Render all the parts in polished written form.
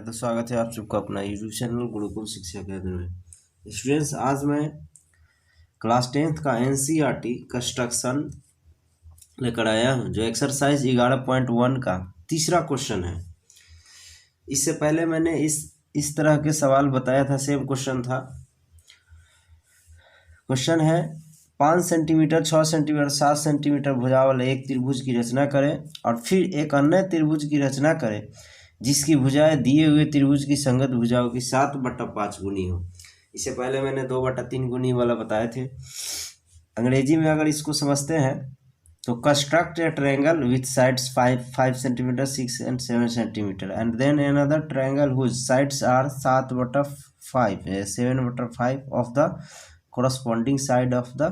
तो स्वागत है आप सबका अपना यूट्यूब चैनल गुरुकुल शिक्षा केंद्र में। स्टूडेंट्स, आज मैं क्लास 10th का एनसीईआरटी कंस्ट्रक्शन लेकर आया हूं, जो एक्सरसाइज 11.1 का तीसरा क्वेश्चन है। इससे पहले मैंने इस तरह के सवाल बताया था, सेम क्वेश्चन था। क्वेश्चन है 5 सेंटीमीटर, 6 सेंटीमीटर, 7 सेंटीमीटर भुजा वाले एक त्रिभुज की रचना करें और फिर एक अन्य त्रिभुज की रचना करें जिसकी भुजाएं दिए हुए त्रिभुज की संगत भुजाओं की 7/5 गुनी हो। इससे पहले मैंने 2/3 गुनी वाला बताए थे। अंग्रेजी में अगर इसको समझते हैं तो construct a triangle with sides 5 centimetre, 6 and 7 centimetre and then another triangle whose sides are 7/5 of the corresponding side of the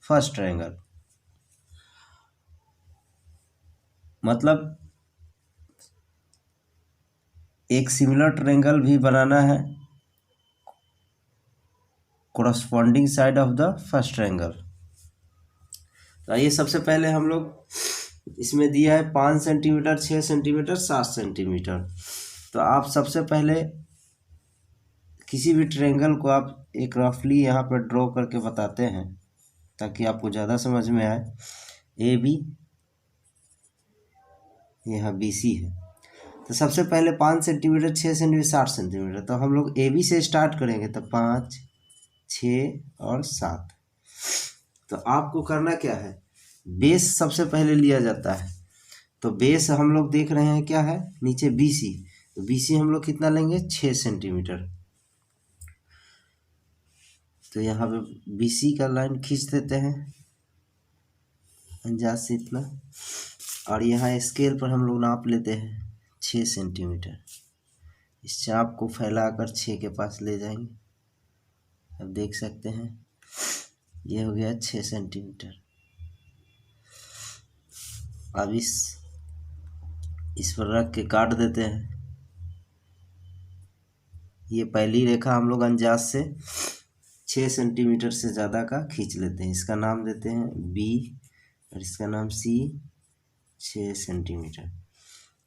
first triangle। मतलब एक सिमिलर ट्रायंगल भी बनाना है corresponding side of the first triangle। तो आइए सबसे पहले हम लोग इसमें दिया है 5 सेंटीमीटर, 6 सेंटीमीटर, 7 सेंटीमीटर। तो आप सबसे पहले किसी भी ट्रायंगल को आप एक रफली यहाँ पर ड्रॉ करके बताते हैं ताकि आपको ज़्यादा समझ में आए। ए बी, यहाँ बी सी है। तो सबसे पहले 5 सेंटीमीटर, 6 सेंटीमीटर, 7 सेंटीमीटर। तो हम लोग ए बी से स्टार्ट करेंगे। तो 5, 6 और 7। तो आपको करना क्या है, बेस सबसे पहले लिया जाता है। तो बेस हम लोग देख रहे हैं क्या है, नीचे बी सी। तो बी सी हम लोग कितना लेंगे, 6 सेंटीमीटर। तो यहाँ पे बी सी का लाइन खींच देते हैं अंदाज से इतना, और यहाँ स्केल पर हम लोग नाप लेते हैं 6 सेंटीमीटर। इस चाप को फैलाकर 6 के पास ले जाएंगे। अब देख सकते हैं ये हो गया 6 सेंटीमीटर। अब इस पर रख के काट देते हैं। ये पहली रेखा हम लोग अंदाज से 6 सेंटीमीटर से ज़्यादा का खींच लेते हैं। इसका नाम देते हैं बी और इसका नाम सी, 6 सेंटीमीटर।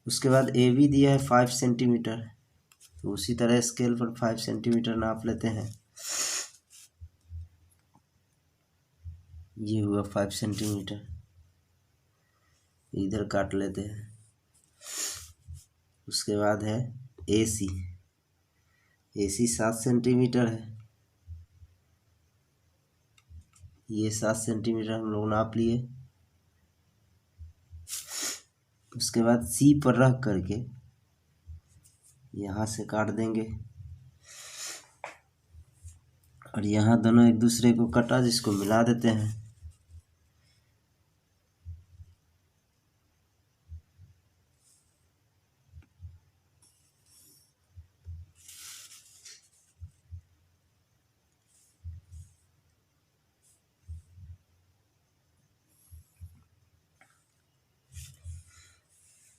उसके बाद ए बी दिया है 5 सेंटीमीटर। तो उसी तरह स्केल पर 5 सेंटीमीटर नाप लेते हैं। ये हुआ 5 सेंटीमीटर, इधर काट लेते हैं। उसके बाद है ए सी। ए सी 7 सेंटीमीटर है। ये 7 सेंटीमीटर हम लोग नाप लिए। उसके बाद सी पर रख करके यहाँ से काट देंगे और यहाँ दोनों एक दूसरे को कटा, जिसको मिला देते हैं।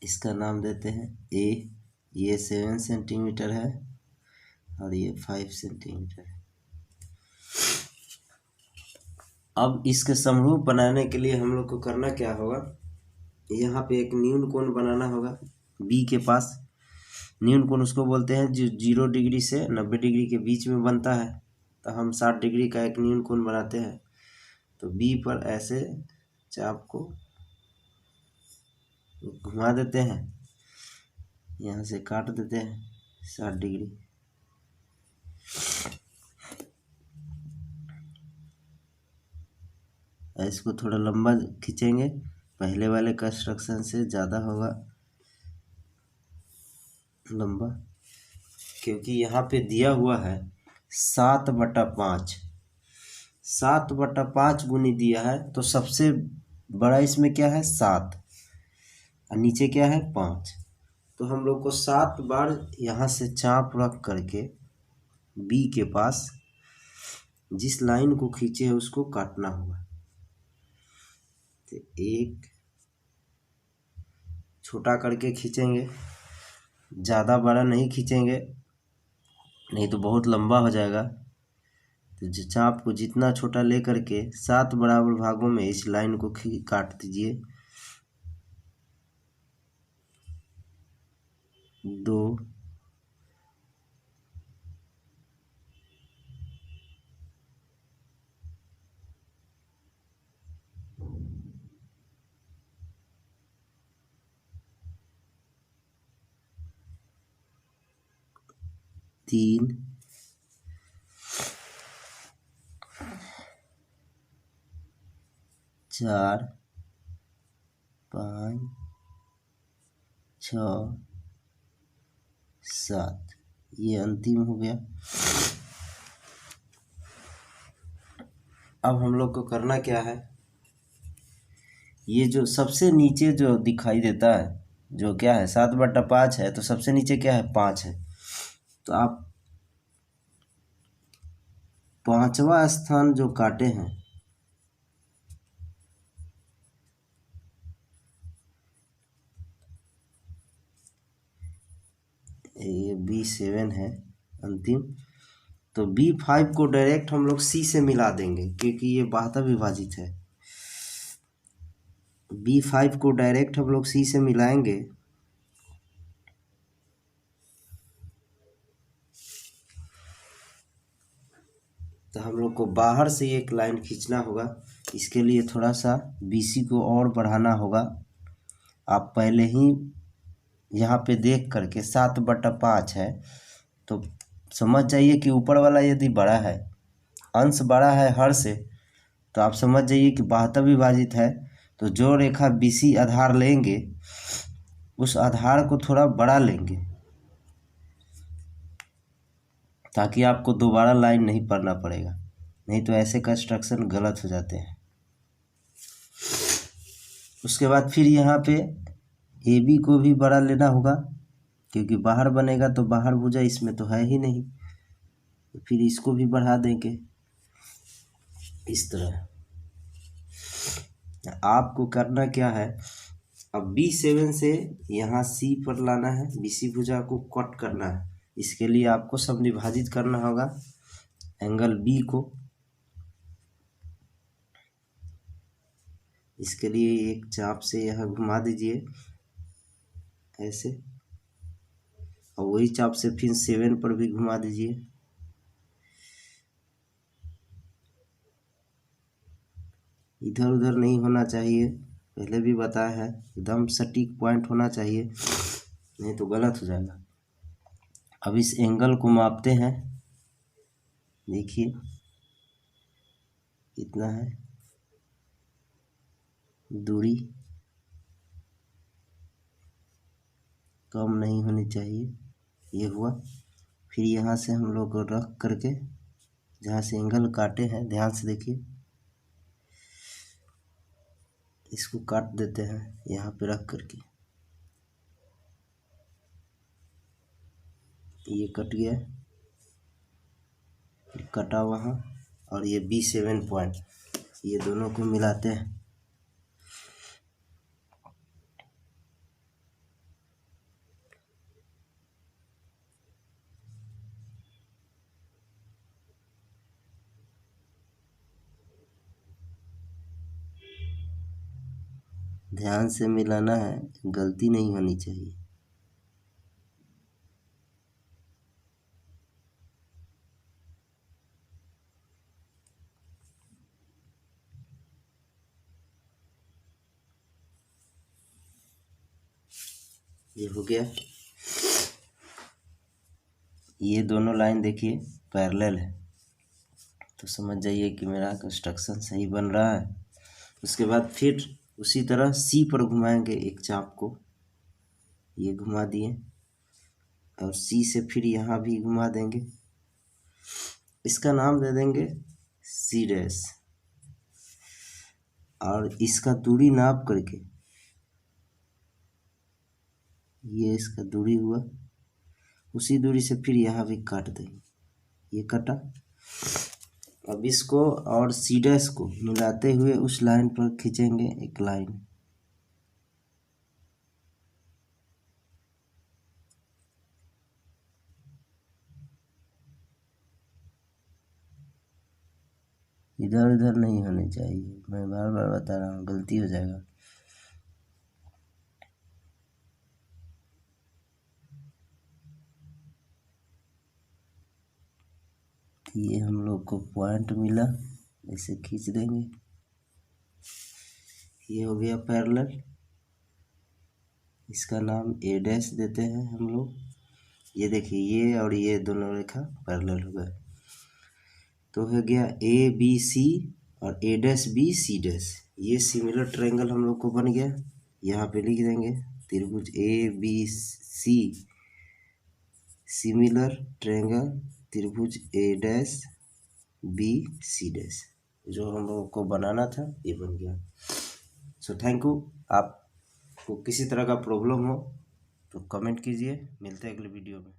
इसका नाम देते हैं ए। ये 7 सेंटीमीटर है और ये 5 सेंटीमीटर है। अब इसके समरूप बनाने के लिए हम लोग को करना क्या होगा, यहाँ पे एक न्यून कोण बनाना होगा बी के पास। न्यून कोण उसको बोलते हैं जो 0 डिग्री से 90 डिग्री के बीच में बनता है। तो हम 60 डिग्री का एक न्यून कोण बनाते हैं। तो बी पर ऐसे चाप को घुमा देते हैं, यहाँ से काट देते हैं 60 डिग्री। इसको थोड़ा लंबा खींचेंगे, पहले वाले कंस्ट्रक्शन से ज़्यादा होगा लंबा, क्योंकि यहाँ पे दिया हुआ है 7/5। 7/5 गुनी दिया है। तो सबसे बड़ा इसमें क्या है, 7 और नीचे क्या है, 5। तो हम लोग को 7 बार यहाँ से चाप रख करके बी के पास जिस लाइन को खींचे है उसको काटना होगा। तो एक छोटा करके खींचेंगे, ज़्यादा बड़ा नहीं खींचेंगे, नहीं तो बहुत लंबा हो जाएगा। तो चाप को जितना छोटा ले करके 7 बराबर भागों में इस लाइन को काट दीजिए। 2, 3 4 5 6 7, ये अंतिम हो गया। अब हम लोग को करना क्या है, ये जो सबसे नीचे जो दिखाई देता है जो क्या है 7/5 है, तो सबसे नीचे क्या है 5 है, तो आप 5वां स्थान जो काटे हैं ये B7 है अंतिम, तो B5 को डायरेक्ट हम लोग C से मिला देंगे क्योंकि ये बाह्य विभाजित है। B5 को डायरेक्ट हम लोग C से मिलाएंगे तो हम लोग को बाहर से एक लाइन खींचना होगा। इसके लिए थोड़ा सा BC को और बढ़ाना होगा। आप पहले ही यहाँ पे देख करके 7/5 है तो समझ जाइए कि ऊपर वाला यदि बड़ा है, अंश बड़ा है हर से, तो आप समझ जाइए कि बाह्य विभाजित है। तो जो रेखा BC आधार लेंगे उस आधार को थोड़ा बड़ा लेंगे ताकि आपको दोबारा लाइन नहीं पढ़ना पड़ेगा, नहीं तो ऐसे कंस्ट्रक्शन गलत हो जाते हैं। उसके बाद फिर यहाँ पे AB को भी बड़ा लेना होगा क्योंकि बाहर बनेगा तो बाहर भुजा इसमें तो है ही नहीं, तो फिर इसको भी बढ़ा देंगे इस तरह। आपको करना क्या है, अब B7 से यहाँ C पर लाना है, BC भुजा को कट करना है। इसके लिए आपको समविभाजित करना होगा एंगल B को। इसके लिए एक चाप से यह घुमा दीजिए ऐसे, और वही चाप से फिर 7 पर भी घुमा दीजिए। इधर उधर नहीं होना चाहिए, पहले भी बताया है, एकदम सटीक पॉइंट होना चाहिए, नहीं तो गलत हो जाएगा। अब इस एंगल को मापते हैं, देखिए कितना है दूरी, कम नहीं होनी चाहिए, ये हुआ। फिर यहाँ से हम लोग रख करके जहाँ से एंगल काटे हैं ध्यान से देखिए, इसको काट देते हैं यहाँ पे रख करके, ये कट गया, फिर कटा वहाँ, और ये B7 पॉइंट, ये दोनों को मिलाते हैं। ध्यान से मिलाना है, गलती नहीं होनी चाहिए। ये हो गया। ये दोनों लाइन देखिए पैरेलल है, तो समझ जाइए कि मेरा कंस्ट्रक्शन सही बन रहा है। उसके बाद फिर उसी तरह C पर घुमाएंगे एक चाप को, ये घुमा दिए, और C से फिर यहाँ भी घुमा देंगे, इसका नाम दे देंगे C', और इसका दूरी नाप करके, ये इसका दूरी हुआ, उसी दूरी से फिर यहाँ भी काट देंगे, ये कटा। अब इसको और C' को मिलाते हुए उस लाइन पर खींचेंगे एक लाइन, इधर उधर नहीं होने चाहिए, मैं बार बार बता रहा हूँ, गलती हो जाएगा। ये हम लोग को पॉइंट मिला, ऐसे खींच देंगे, ये हो गया पैरेलल, इसका नाम A' देते हैं हम लोग। ये देखिए ये और ये दोनों रेखा पैरेलल हो गए, तो हो गया ए बी सी और ए डैश बी सी डैश, ये सिमिलर ट्रायंगल हम लोग को बन गया। यहाँ पे लिख देंगे त्रिभुज A B C similar triangle त्रिभुज A dash B C dash, जो हम लोगों को बनाना था ये बन गया। So thank you. आपको किसी तरह का प्रॉब्लम हो तो कमेंट कीजिए, मिलते हैं अगले वीडियो में।